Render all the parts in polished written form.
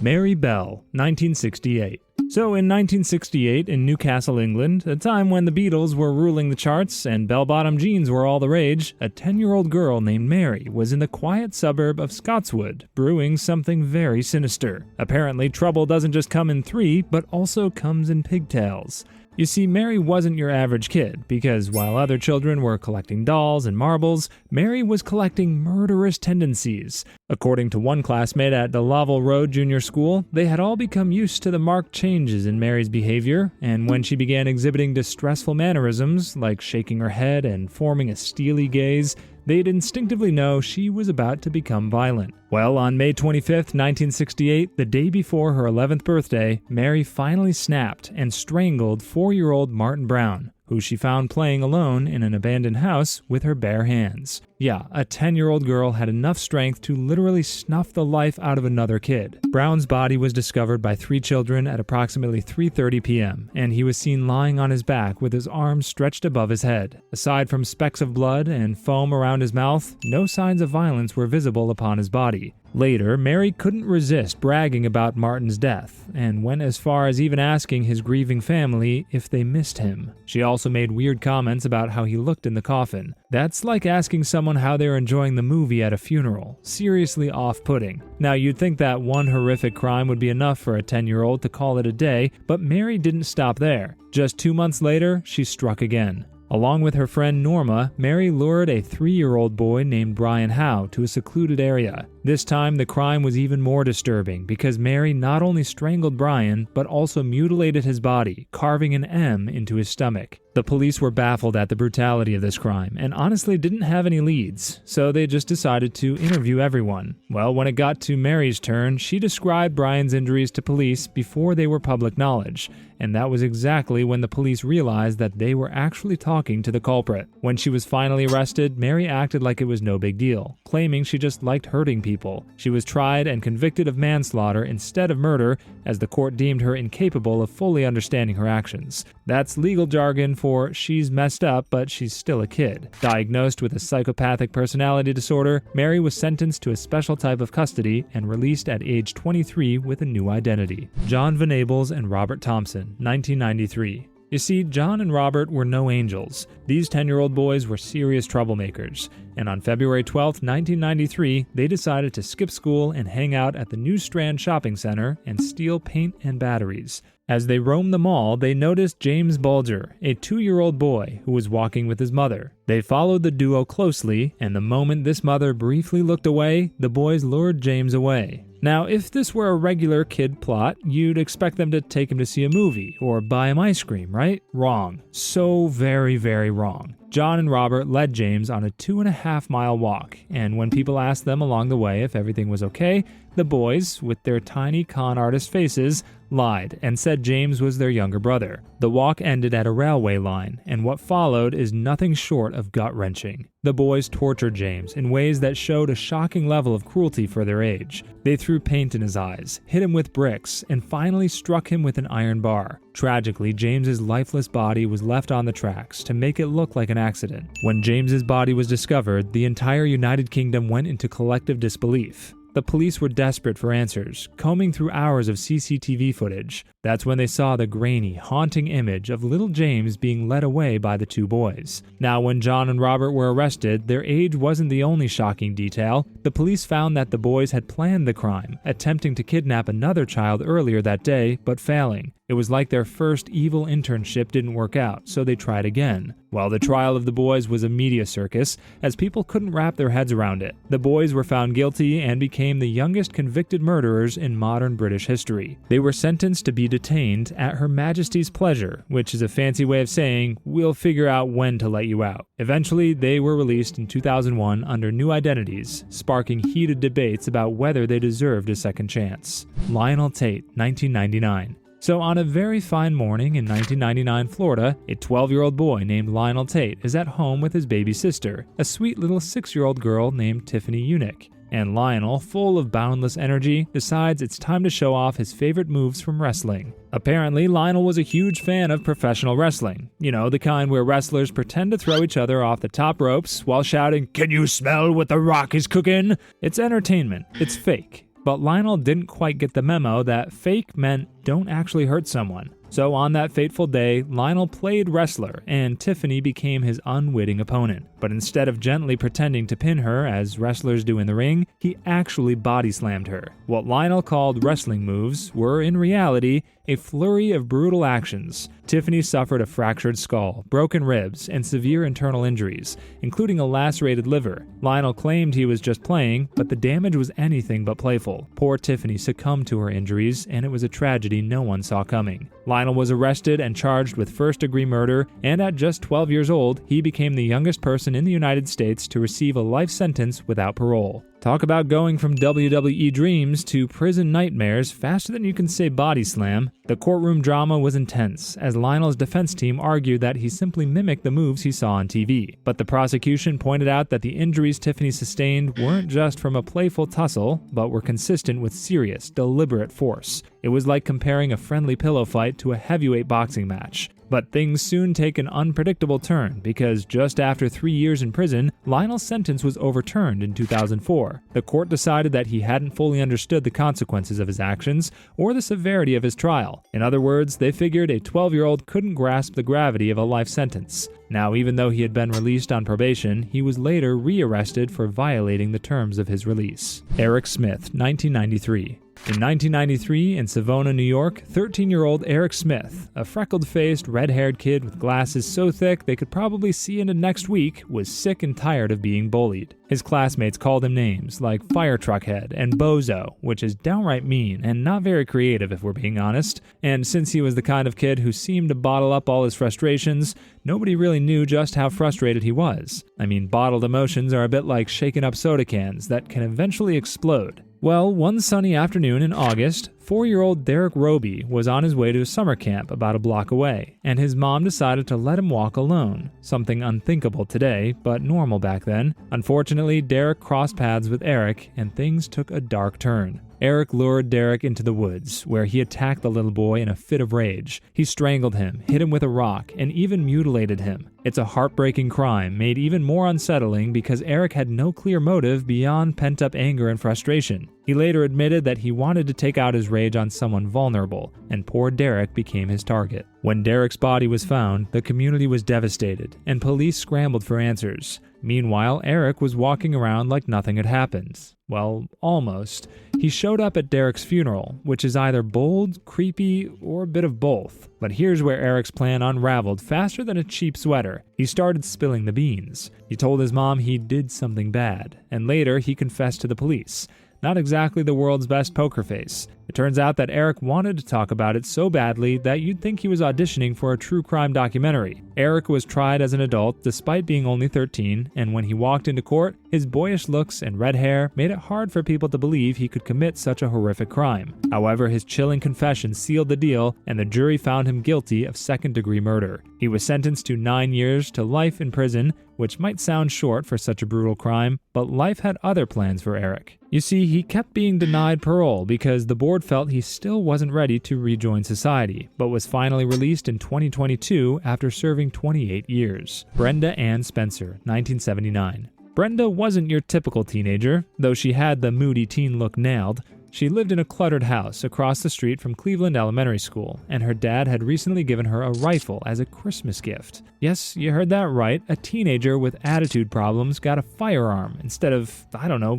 Mary Bell, 1968. So in 1968 in Newcastle, England, a time when the Beatles were ruling the charts and bell-bottom jeans were all the rage, a 10-year-old girl named Mary was in the quiet suburb of Scotswood, brewing something very sinister. Apparently, trouble doesn't just come in three, but also comes in pigtails. You see, Mary wasn't your average kid, because while other children were collecting dolls and marbles, Mary was collecting murderous tendencies. According to one classmate at the Lovell Road Junior School, they had all become used to the marked changes in Mary's behavior, and when she began exhibiting distressful mannerisms, like shaking her head and forming a steely gaze, they'd instinctively know she was about to become violent. Well, on May 25, 1968, the day before her 11th birthday, Mary finally snapped and strangled 4-year-old Martin Brown, who she found playing alone in an abandoned house with her bare hands. Yeah, a 10-year-old girl had enough strength to literally snuff the life out of another kid. Brown's body was discovered by 3 children at approximately 3:30 p.m., and he was seen lying on his back with his arms stretched above his head. Aside from specks of blood and foam around his mouth, no signs of violence were visible upon his body. Later, Mary couldn't resist bragging about Martin's death, and went as far as even asking his grieving family if they missed him. She also made weird comments about how he looked in the coffin. That's like asking someone how they're enjoying the movie at a funeral. Seriously off-putting. Now, you'd think that one horrific crime would be enough for a 10-year-old to call it a day, but Mary didn't stop there. Just 2 months later, she struck again. Along with her friend Norma, Mary lured a 3-year-old boy named Brian Howe to a secluded area. This time, the crime was even more disturbing because Mary not only strangled Brian, but also mutilated his body, carving an M into his stomach. The police were baffled at the brutality of this crime and honestly didn't have any leads, so they just decided to interview everyone. Well, when it got to Mary's turn, she described Brian's injuries to police before they were public knowledge, and that was exactly when the police realized that they were actually talking to the culprit. When she was finally arrested, Mary acted like it was no big deal, claiming she just liked hurting people. She was tried and convicted of manslaughter instead of murder, as the court deemed her incapable of fully understanding her actions. That's legal jargon for she's messed up, but she's still a kid. Diagnosed with a psychopathic personality disorder, Mary was sentenced to a special type of custody and released at age 23 with a new identity. John Venables and Robert Thompson, 1993. You see, John and Robert were no angels. These 10-year-old boys were serious troublemakers, and on February 12, 1993, they decided to skip school and hang out at the New Strand Shopping Center and steal paint and batteries. As they roamed the mall, they noticed James Bulger, a 2-year-old boy who was walking with his mother. They followed the duo closely, and the moment this mother briefly looked away, the boys lured James away. Now, if this were a regular kid plot, you'd expect them to take him to see a movie or buy him ice cream, right? Wrong. So very, very wrong. John and Robert led James on a 2.5-mile walk, and when people asked them along the way if everything was okay, the boys, with their tiny con artist faces, lied and said James was their younger brother. The walk ended at a railway line, and what followed is nothing short of gut-wrenching. The boys tortured James in ways that showed a shocking level of cruelty for their age. They threw paint in his eyes, hit him with bricks, and finally struck him with an iron bar. Tragically, James's lifeless body was left on the tracks to make it look like an accident. When James's body was discovered, the entire United Kingdom went into collective disbelief. The police were desperate for answers, combing through hours of CCTV footage. That's when they saw the grainy, haunting image of little James being led away by the 2 boys. Now, when John and Robert were arrested, their age wasn't the only shocking detail. The police found that the boys had planned the crime, attempting to kidnap another child earlier that day, but failing. It was like their first evil internship didn't work out, so they tried again. Well, the trial of the boys was a media circus, as people couldn't wrap their heads around it. The boys were found guilty and became the youngest convicted murderers in modern British history. They were sentenced to be detained at Her Majesty's pleasure, which is a fancy way of saying, we'll figure out when to let you out. Eventually, they were released in 2001 under new identities, sparking heated debates about whether they deserved a second chance. Lionel Tate, 1999. So on a very fine morning in 1999 Florida, a 12-year-old boy named Lionel Tate is at home with his baby sister, a sweet little 6-year-old girl named Tiffany Eunuch. And Lionel, full of boundless energy, decides it's time to show off his favorite moves from wrestling. Apparently, Lionel was a huge fan of professional wrestling. You know, the kind where wrestlers pretend to throw each other off the top ropes while shouting, "Can you smell what The Rock is cooking?" It's entertainment. It's fake. But Lionel didn't quite get the memo that fake meant don't actually hurt someone. So on that fateful day, Lionel played wrestler, and Tiffany became his unwitting opponent. But instead of gently pretending to pin her, as wrestlers do in the ring, he actually body slammed her. What Lionel called wrestling moves were, in reality, a flurry of brutal actions. Tiffany suffered a fractured skull, broken ribs, and severe internal injuries, including a lacerated liver. Lionel claimed he was just playing, but the damage was anything but playful. Poor Tiffany succumbed to her injuries, and it was a tragedy no one saw coming. Lionel was arrested and charged with first-degree murder, and at just 12 years old, he became the youngest person in the United States to receive a life sentence without parole. Talk about going from WWE dreams to prison nightmares faster than you can say body slam. The courtroom drama was intense, as Lionel's defense team argued that he simply mimicked the moves he saw on TV. But the prosecution pointed out that the injuries Tiffany sustained weren't just from a playful tussle, but were consistent with serious, deliberate force. It was like comparing a friendly pillow fight to a heavyweight boxing match. But things soon take an unpredictable turn, because just after 3 years in prison, Lionel's sentence was overturned in 2004. The court decided that he hadn't fully understood the consequences of his actions or the severity of his trial. In other words, they figured a 12-year-old couldn't grasp the gravity of a life sentence. Now, even though he had been released on probation, he was later re-arrested for violating the terms of his release. Eric Smith, 1993. In 1993, in Savona, New York, 13-year-old Eric Smith, a freckled-faced, red-haired kid with glasses so thick they could probably see into next week, was sick and tired of being bullied. His classmates called him names like Fire Truck Head and Bozo, which is downright mean and not very creative if we're being honest. And since he was the kind of kid who seemed to bottle up all his frustrations, nobody really knew just how frustrated he was. I mean, bottled emotions are a bit like shaken up soda cans that can eventually explode. Well, one sunny afternoon in August, 4-year-old Derek Roby was on his way to a summer camp about a block away, and his mom decided to let him walk alone, something unthinkable today, but normal back then. Unfortunately, Derek crossed paths with Eric, and things took a dark turn. Eric lured Derek into the woods, where he attacked the little boy in a fit of rage. He strangled him, hit him with a rock, and even mutilated him. It's a heartbreaking crime, made even more unsettling because Eric had no clear motive beyond pent-up anger and frustration. He later admitted that he wanted to take out his rage on someone vulnerable, and poor Derek became his target. When Derek's body was found, the community was devastated, and police scrambled for answers. Meanwhile, Eric was walking around like nothing had happened. Well, almost. He showed up at Derek's funeral, which is either bold, creepy, or a bit of both. But here's where Eric's plan unraveled faster than a cheap sweater. He started spilling the beans. He told his mom he did something bad, and later he confessed to the police. Not exactly the world's best poker face. It turns out that Eric wanted to talk about it so badly that you'd think he was auditioning for a true crime documentary. Eric was tried as an adult despite being only 13, and when he walked into court, his boyish looks and red hair made it hard for people to believe he could commit such a horrific crime. However, his chilling confession sealed the deal, and the jury found him guilty of second-degree murder. He was sentenced to 9 years to life in prison, which might sound short for such a brutal crime, but life had other plans for Eric. You see, he kept being denied parole because the board felt he still wasn't ready to rejoin society, but was finally released in 2022 after serving 28 years. Brenda Spencer, 1979. Brenda wasn't your typical teenager, though she had the moody teen look nailed. She lived in a cluttered house across the street from Cleveland Elementary School, and her dad had recently given her a rifle as a Christmas gift. Yes, you heard that right. A teenager with attitude problems got a firearm instead of,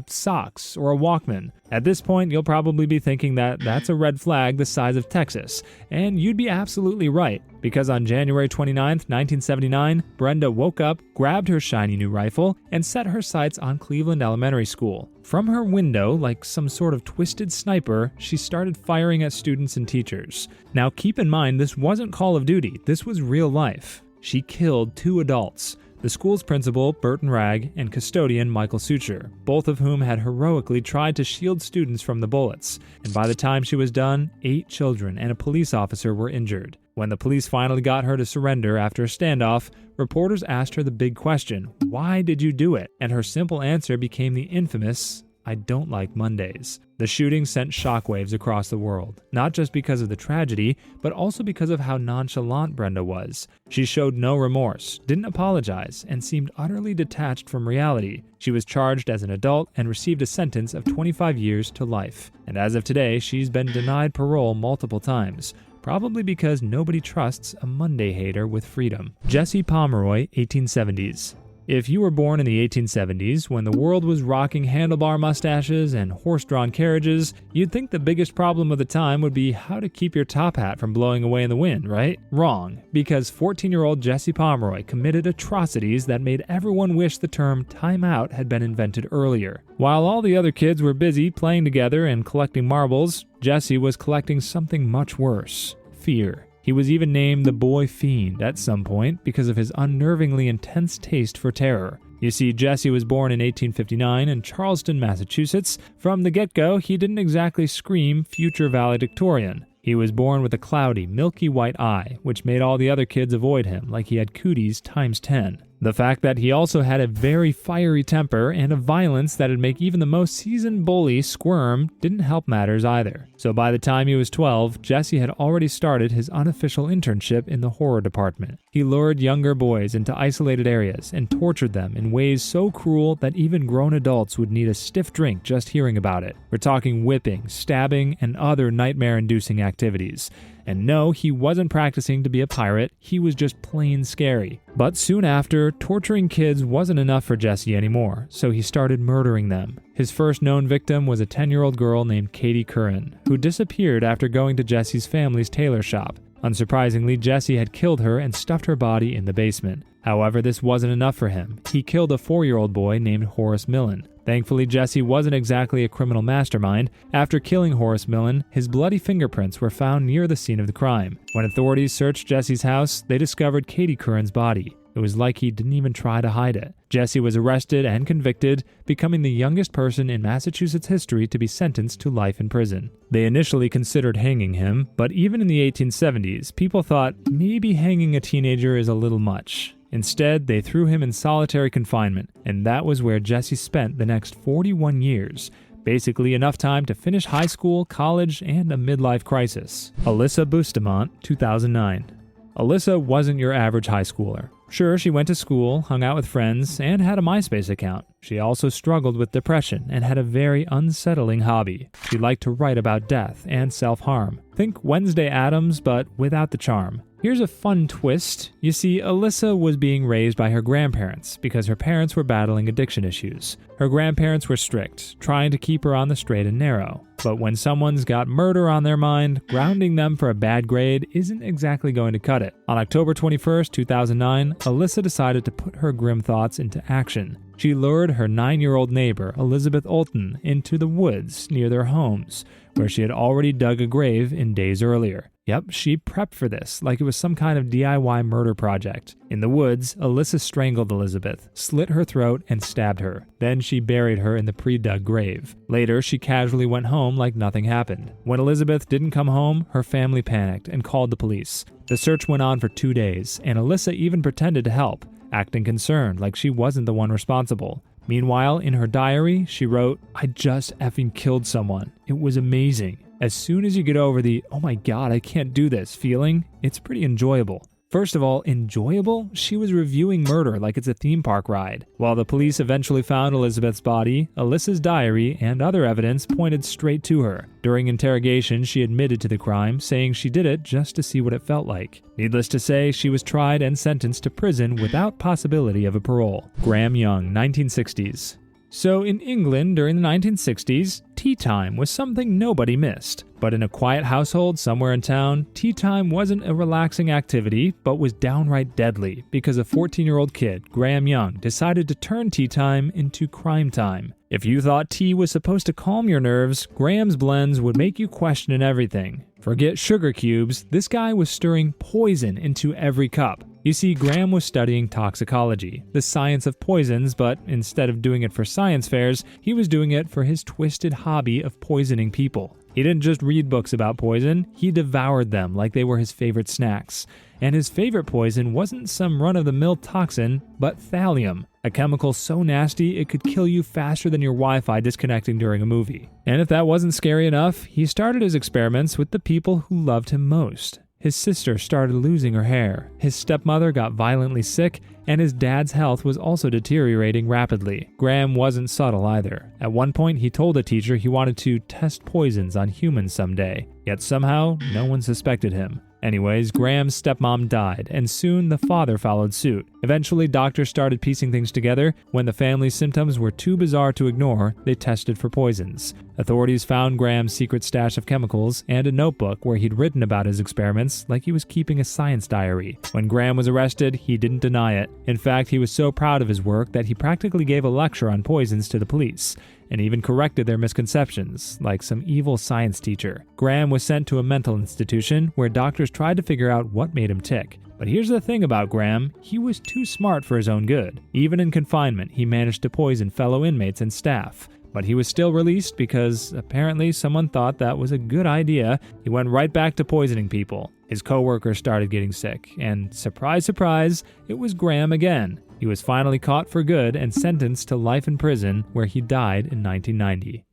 socks or a Walkman. At this point, you'll probably be thinking that that's a red flag the size of Texas, and you'd be absolutely right, because on January 29th, 1979, Brenda woke up, grabbed her shiny new rifle, and set her sights on Cleveland Elementary School. From her window, like some sort of twisted sniper, she started firing at students and teachers. Now keep in mind, this wasn't Call of Duty, this was real life. She killed 2 adults. The school's principal, Burton Ragg, and custodian, Michael Suture, both of whom had heroically tried to shield students from the bullets. And by the time she was done, 8 children and a police officer were injured. When the police finally got her to surrender after a standoff, reporters asked her the big question, why did you do it? And her simple answer became the infamous, "I don't like Mondays." The shooting sent shockwaves across the world, not just because of the tragedy, but also because of how nonchalant Brenda was. She showed no remorse, didn't apologize, and seemed utterly detached from reality. She was charged as an adult and received a sentence of 25 years to life. And as of today, she's been denied parole multiple times, probably because nobody trusts a Monday hater with freedom. Jesse Pomeroy, 1870s. If you were born in the 1870s, when the world was rocking handlebar mustaches and horse-drawn carriages, you'd think the biggest problem of the time would be how to keep your top hat from blowing away in the wind, right? Wrong, because 14-year-old Jesse Pomeroy committed atrocities that made everyone wish the term timeout had been invented earlier. While all the other kids were busy playing together and collecting marbles, Jesse was collecting something much worse: fear. He was even named the Boy Fiend at some point because of his unnervingly intense taste for terror. You see, Jesse was born in 1859 in Charleston, Massachusetts. From the get-go, he didn't exactly scream future valedictorian. He was born with a cloudy, milky white eye, which made all the other kids avoid him like he had cooties times 10. The fact that he also had a very fiery temper and a violence that'd make even the most seasoned bully squirm didn't help matters either. So by the time he was 12, Jesse had already started his unofficial internship in the horror department. He lured younger boys into isolated areas and tortured them in ways so cruel that even grown adults would need a stiff drink just hearing about it. We're talking whipping, stabbing, and other nightmare-inducing activities. And no, he wasn't practicing to be a pirate, he was just plain scary. But soon after, torturing kids wasn't enough for Jesse anymore, so he started murdering them. His first known victim was a 10-year-old girl named Katie Curran, who disappeared after going to Jesse's family's tailor shop. Unsurprisingly, Jesse had killed her and stuffed her body in the basement. However, this wasn't enough for him. He killed a 4-year-old boy named Horace Millen. Thankfully, Jesse wasn't exactly a criminal mastermind. After killing Horace Millen, his bloody fingerprints were found near the scene of the crime. When authorities searched Jesse's house, they discovered Katie Curran's body. It was like he didn't even try to hide it. Jesse was arrested and convicted, becoming the youngest person in Massachusetts history to be sentenced to life in prison. They initially considered hanging him, but even in the 1870s, people thought maybe hanging a teenager is a little much. Instead, they threw him in solitary confinement, and that was where Jesse spent the next 41 years. Basically enough time to finish high school, college, and a midlife crisis. Alyssa Bustamante, 2009. Alyssa wasn't your average high schooler. Sure, she went to school, hung out with friends, and had a MySpace account. She also struggled with depression and had a very unsettling hobby. She liked to write about death and self-harm. Think Wednesday Addams, but without the charm. Here's a fun twist. You see, Alyssa was being raised by her grandparents because her parents were battling addiction issues. Her grandparents were strict, trying to keep her on the straight and narrow. But when someone's got murder on their mind, grounding them for a bad grade isn't exactly going to cut it. On October 21st, 2009, Alyssa decided to put her grim thoughts into action. She lured her 9-year-old neighbor, Elizabeth Olton, into the woods near their homes, where she had already dug a grave in days earlier. Yep, she prepped for this, like it was some kind of DIY murder project. In the woods, Alyssa strangled Elizabeth, slit her throat, and stabbed her. Then she buried her in the pre-dug grave. Later, she casually went home like nothing happened. When Elizabeth didn't come home, her family panicked and called the police. The search went on for 2 days, and Alyssa even pretended to help, acting concerned like she wasn't the one responsible. Meanwhile, in her diary, she wrote, "I just effing killed someone. It was amazing." As soon as you get over the, "oh my god, I can't do this" feeling, it's pretty enjoyable. First of all, enjoyable? She was reviewing murder like it's a theme park ride. While the police eventually found Elizabeth's body, Alyssa's diary and other evidence pointed straight to her. During interrogation, she admitted to the crime, saying she did it just to see what it felt like. Needless to say, she was tried and sentenced to prison without possibility of a parole. Graham Young, 1960s. So in England during the 1960s, tea time was something nobody missed. But in a quiet household somewhere in town, tea time wasn't a relaxing activity, but was downright deadly because a 14-year-old kid, Graham Young, decided to turn tea time into crime time. If you thought tea was supposed to calm your nerves, Graham's blends would make you question everything. Forget sugar cubes, this guy was stirring poison into every cup. You see, Graham was studying toxicology, the science of poisons, but instead of doing it for science fairs, he was doing it for his twisted hobby of poisoning people. He didn't just read books about poison, he devoured them like they were his favorite snacks. and his favorite poison wasn't some run-of-the-mill toxin, but thallium, a chemical so nasty it could kill you faster than your Wi-Fi disconnecting during a movie. And if that wasn't scary enough, he started his experiments with the people who loved him most. His sister started losing her hair, his stepmother got violently sick, and his dad's health was also deteriorating rapidly. Graham wasn't subtle either. At one point, he told a teacher he wanted to test poisons on humans someday, yet somehow, no one suspected him. Anyways, Graham's stepmom died, and soon the father followed suit. Eventually, doctors started piecing things together. When the family's symptoms were too bizarre to ignore, they tested for poisons. Authorities found Graham's secret stash of chemicals and a notebook where he'd written about his experiments like he was keeping a science diary. When Graham was arrested, he didn't deny it. In fact, he was so proud of his work that he practically gave a lecture on poisons to the police, and even corrected their misconceptions, like some evil science teacher. Graham was sent to a mental institution where doctors tried to figure out what made him tick. But here's the thing about Graham, he was too smart for his own good. Even in confinement, he managed to poison fellow inmates and staff. But he was still released because apparently someone thought that was a good idea. He went right back to poisoning people. His coworkers started getting sick, and surprise, surprise, it was Graham again. He was finally caught for good and sentenced to life in prison, where he died in 1990.